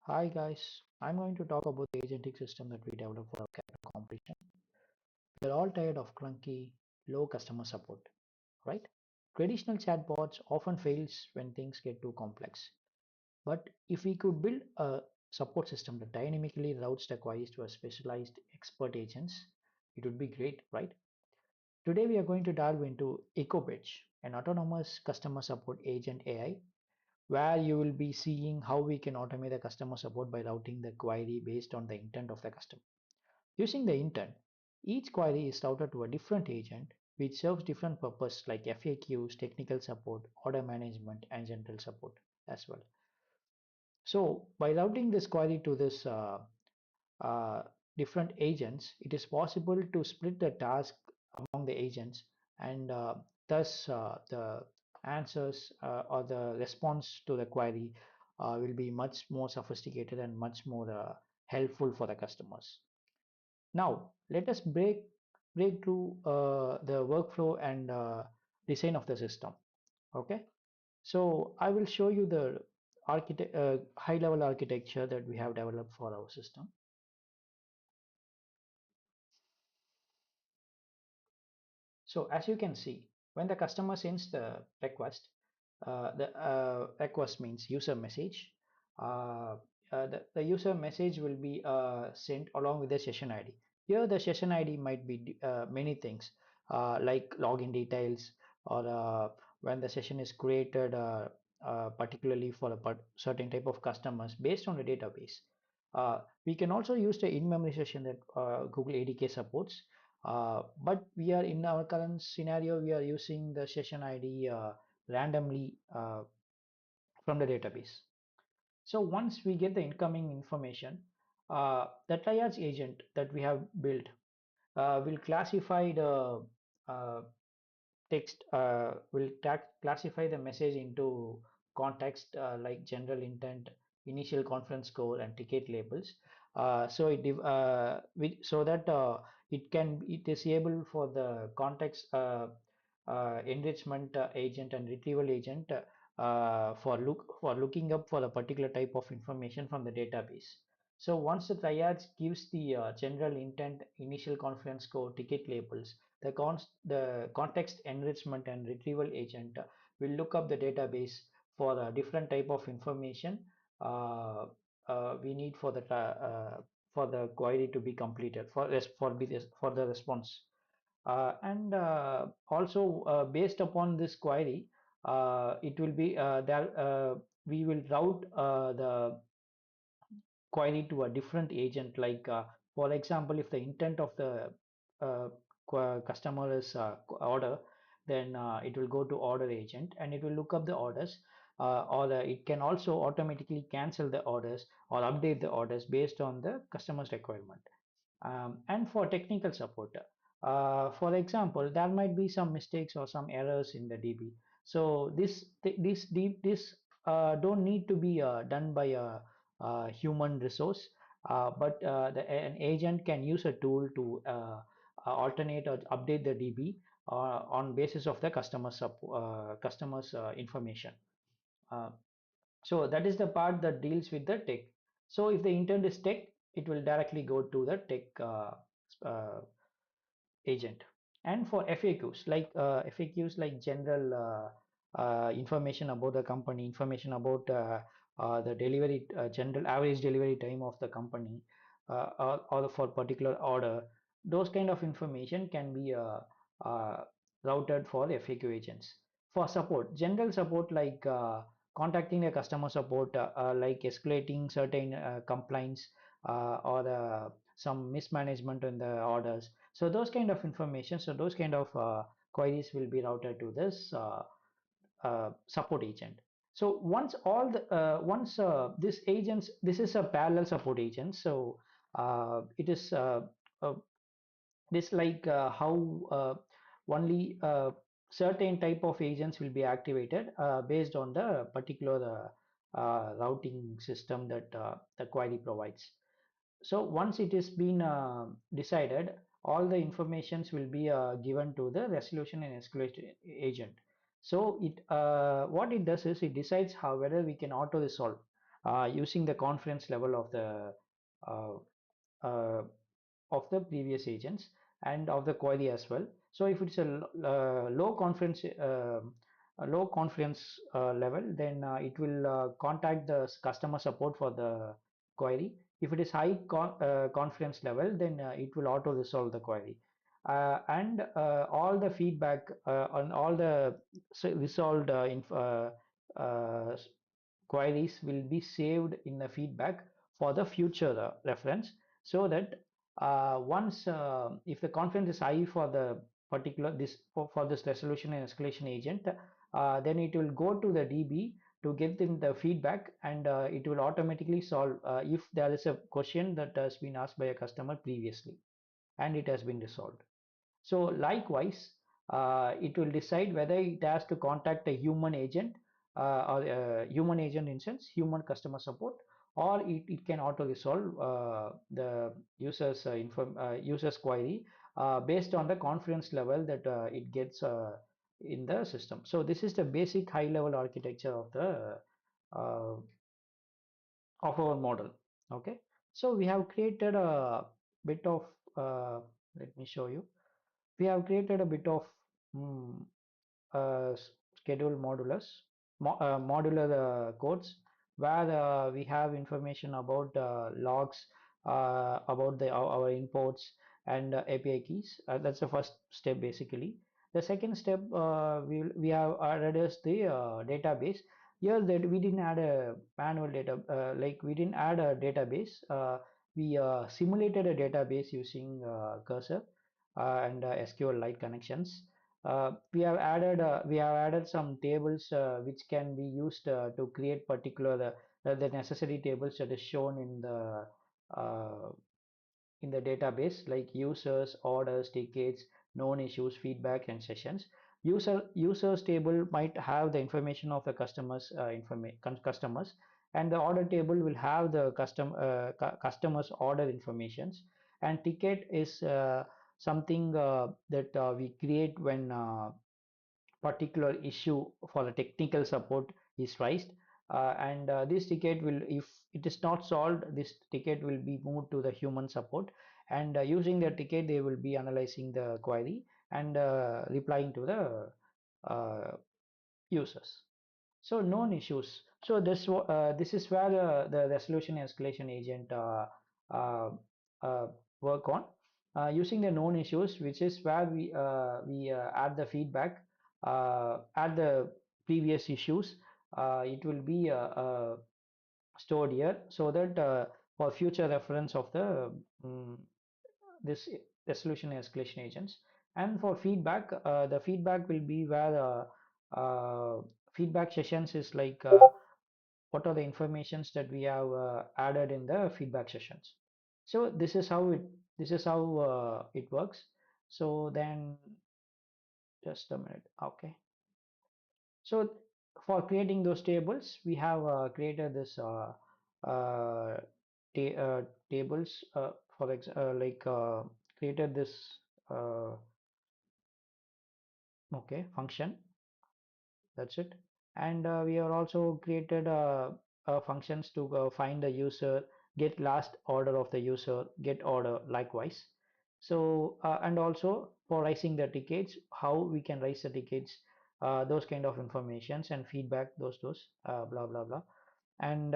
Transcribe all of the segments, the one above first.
Hi guys, I'm going to talk about the agentic system that we developed for our capital competition. We're all tired of clunky, low customer support, right? Traditional chatbots often fails when things get too complex. But if we could build a support system that dynamically routes the queries to a specialized expert agents, it would be great, right? Today we are going to dive into EchoBridge, an autonomous customer support agent AI where you will be seeing how we can automate the customer support by routing the query based on the intent of the customer. Using the intent, each query is routed to a different agent which serves different purpose like FAQs, technical support, order management, and general support as well. So by routing this query to this uh, different agents, it is possible to split the task among the agents and thus the answers or the response to the query will be much more sophisticated and much more helpful for the customers. Now, let us break through the workflow and design of the system. Okay, so I will show you the high level architecture that we have developed for our system. So as you can see, when the customer sends the request, the request means user message. Uh, the user message will be sent along with the session ID. Here the session ID might be many things like login details or when the session is created particularly for a certain type of customers based on the database. We can also use the in-memory session that Google ADK supports, but we are in our current scenario, we are using the session ID randomly from the database. So once we get the incoming information, the triage agent that we have built will classify the text, will classify the message into context like general intent, initial conference score, and ticket labels. So that it is able for the context enrichment agent and retrieval agent for looking up for a particular type of information from the database. So once the triage gives the general intent, initial conference score, ticket labels, the context enrichment and retrieval agent will look up the database for a different type of information we need for the query to be completed for the response. And also based upon this query, it will be there. We will route the query to a different agent. Like for example, if the intent of the uh, customer is order, then it will go to order agent and it will look up the orders. Or it can also automatically cancel the orders or update the orders based on the customer's requirement. And for technical support, for example, there might be some mistakes or some errors in the DB. So this don't need to be done by a human resource, but an agent can use a tool to alternate or update the DB on basis of the customer's information. Uh, so that is the part that deals with the tech. So if the intent is tech, it will directly go to the tech uh, agent. And for FAQs like general information about the company, information about the delivery, general average delivery time of the company, or for particular order, those kind of information can be uh, routed for FAQ agents. For support, general support like contacting a customer support, like escalating certain complaints or some mismanagement in the orders, so those kind of information, so those kind of queries will be routed to this support agent. So once this agents, this is a parallel support agent. So it is this like how only certain type of agents will be activated based on the particular routing system that the query provides. So once it is been decided, all the informations will be given to the resolution and escalation agent. So it what it does is it decides how whether we can auto resolve. using the confidence level uh, uh, of the previous agents and of the query as well. So if it's a low confidence level, then it will contact the customer support for the query. If it is high confidence level, then it will auto resolve the query. And all the feedback on all the resolved uh, queries will be saved in the feedback for the future reference, so that once if the confidence is high for the particular for this resolution and escalation agent, then it will go to the DB to get them the feedback, and it will automatically solve if there is a question that has been asked by a customer previously and it has been resolved. So likewise, it will decide whether it has to contact a human agent or a human agent instance, human customer support, or it can auto resolve the user's query based on the confidence level that it gets in the system. So this is the basic high level architecture uh, of our model. Okay, so we have created a bit of let me show you. We have created a bit of mm, uh, schedule modular codes where we have information about logs, about our imports and API keys. That's the first step basically. The second step, we have added is the database. Here that we didn't add a manual data, like we didn't add a database. We simulated a database using cursor and SQL-like connections. We have added some tables which can be used to create particular the necessary tables that is shown uh, in the database, like users, orders, tickets, known issues, feedback, and sessions. Users table might have the information of the customers, and the order table will have the customers order informations. And ticket is something that we create when particular issue for the technical support is raised, and this ticket will, if it is not solved, this ticket will be moved to the human support, and using the ticket they will be analyzing the query and replying to the users. So known issues. So this is where the resolution escalation agent uh, uh, work on using the known issues, which is where we add the feedback, add the previous issues. It will be stored here so that for future reference of um, this resolution escalation agents. And for feedback, the feedback will be where feedback sessions is like what are the informations that we have added in the feedback sessions. So this is how it works. So then just a minute. Okay, so for creating those tables, we have created this uh, ta tables for ex like created this uh, okay function. That's it. And we have also created functions to find the user, get last order of the user, get order likewise. So and also for raising the tickets, how we can raise the tickets, those kind of informations and feedback, those blah blah blah. And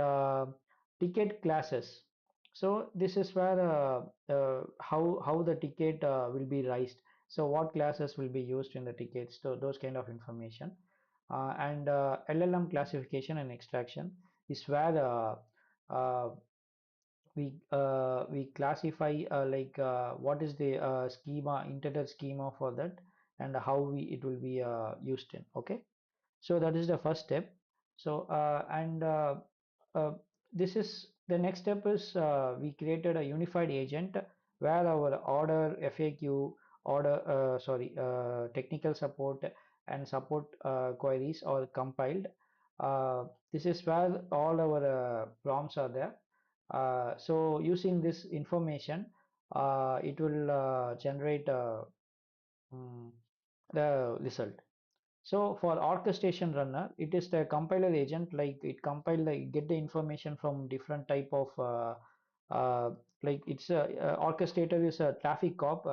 ticket classes. So this is where how the ticket will be raised. So what classes will be used in the tickets, so those kind of information. And LLM classification and extraction is where we classify like what is the schema, intended schema for that, and how it will be used in. Okay, so that is the first step. So and uh, this is the next step is we created a unified agent where our order, FAQ, technical support and support queries are compiled. This is where all our prompts are there. So using this information, it will generate mm, the result. So for orchestration runner, it is the compiler agent, like it compile, like get the information from different type of uh, like it's a orchestrator is a traffic cop.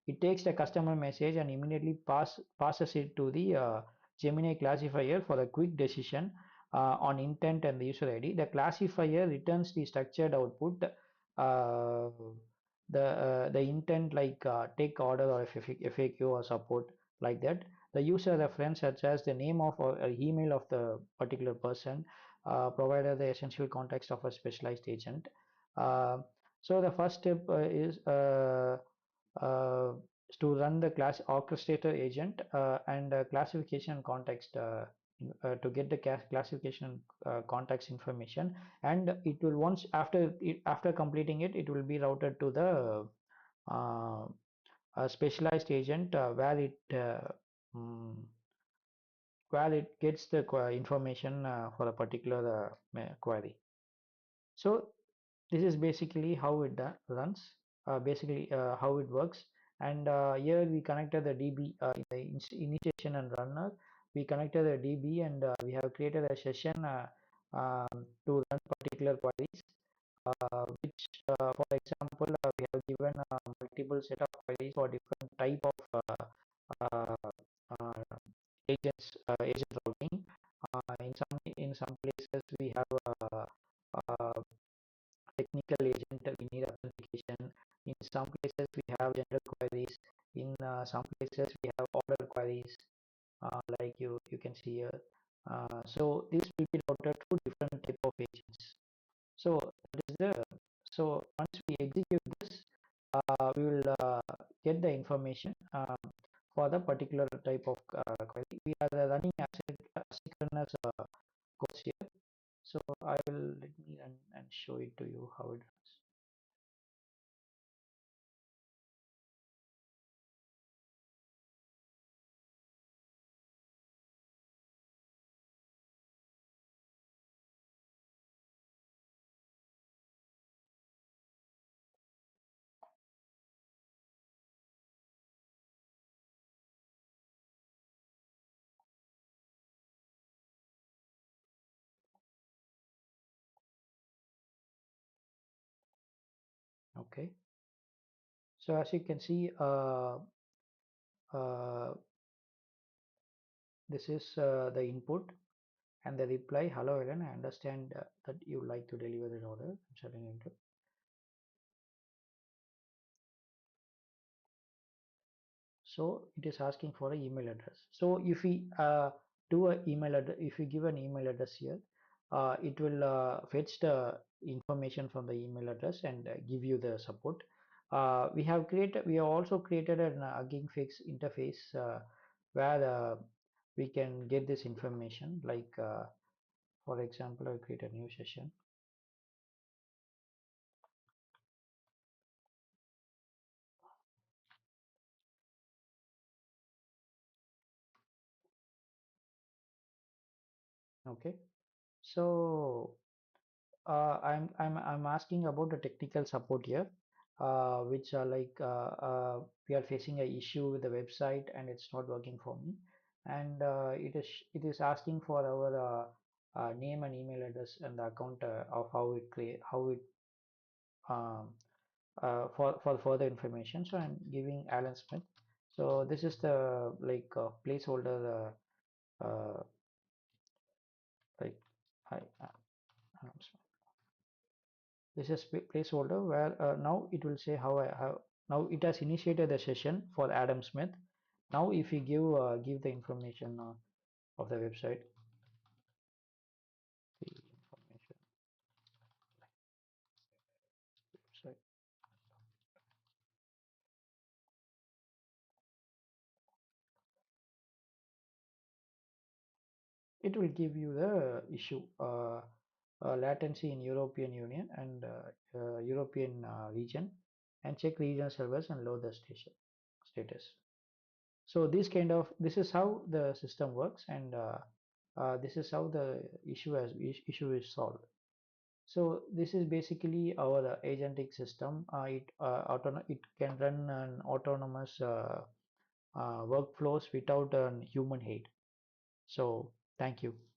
It takes the customer message and immediately passes it to the Gemini classifier for a quick decision on intent and the user ID. The classifier returns the structured output, the intent, like take order or FAQ or support, like that. The user reference, such as the name of or email of the particular person, provided the essential context of a specialized agent. Uh, so the first step is uh, to run the class orchestrator agent and classification context to get the classification context information, and it will once after completing it, it will be routed to the uh, a specialized agent mm, where it gets the information for a particular query. So this is basically how it runs, basically how it works. And here we connected the DB in the initiation and runner. We connected the DB, and we have created a session to run particular queries. Which, for example, we have given multiple set of queries for different type of uh, uh, agent routing. In some places we have uh, technical agent, we need authentication. In some places we have general queries. In some places we have order queries, like you can see here. So this will be routed to different type of agents. So that is the so once we execute this, we will get the information for the particular type of query. We are running asynchronous codes here. So I will let me run and show it to you how it runs. Okay. So as you can see, uh, this is the input and the reply. Hello, Ellen. I understand that you like to deliver the order. I'm setting into. So it is asking for an email address. So if we do an email address, if we give an email address here, it will fetch the information from the email address and give you the support. We have also created an Hugging Face interface where we can get this information. Like for example, I'll create a new session. Okay, so I'm asking about the technical support here, which are like we are facing a issue with the website and it's not working for me, and it is asking for our name and email address and the account of how it um, for further information. So I'm giving Alan Smith. So this is the like placeholder like I Alan Smith. This is placeholder where now it will say how I have now it has initiated the session for Adam Smith. Now if we give the information of the website, the information website, it will give you the issue latency in European Union and European region, and check regional servers and load the station status. So this is how the system works, and this is how the issue is solved. So this is basically our agentic system. It can run an autonomous workflows without an human aid. So thank you.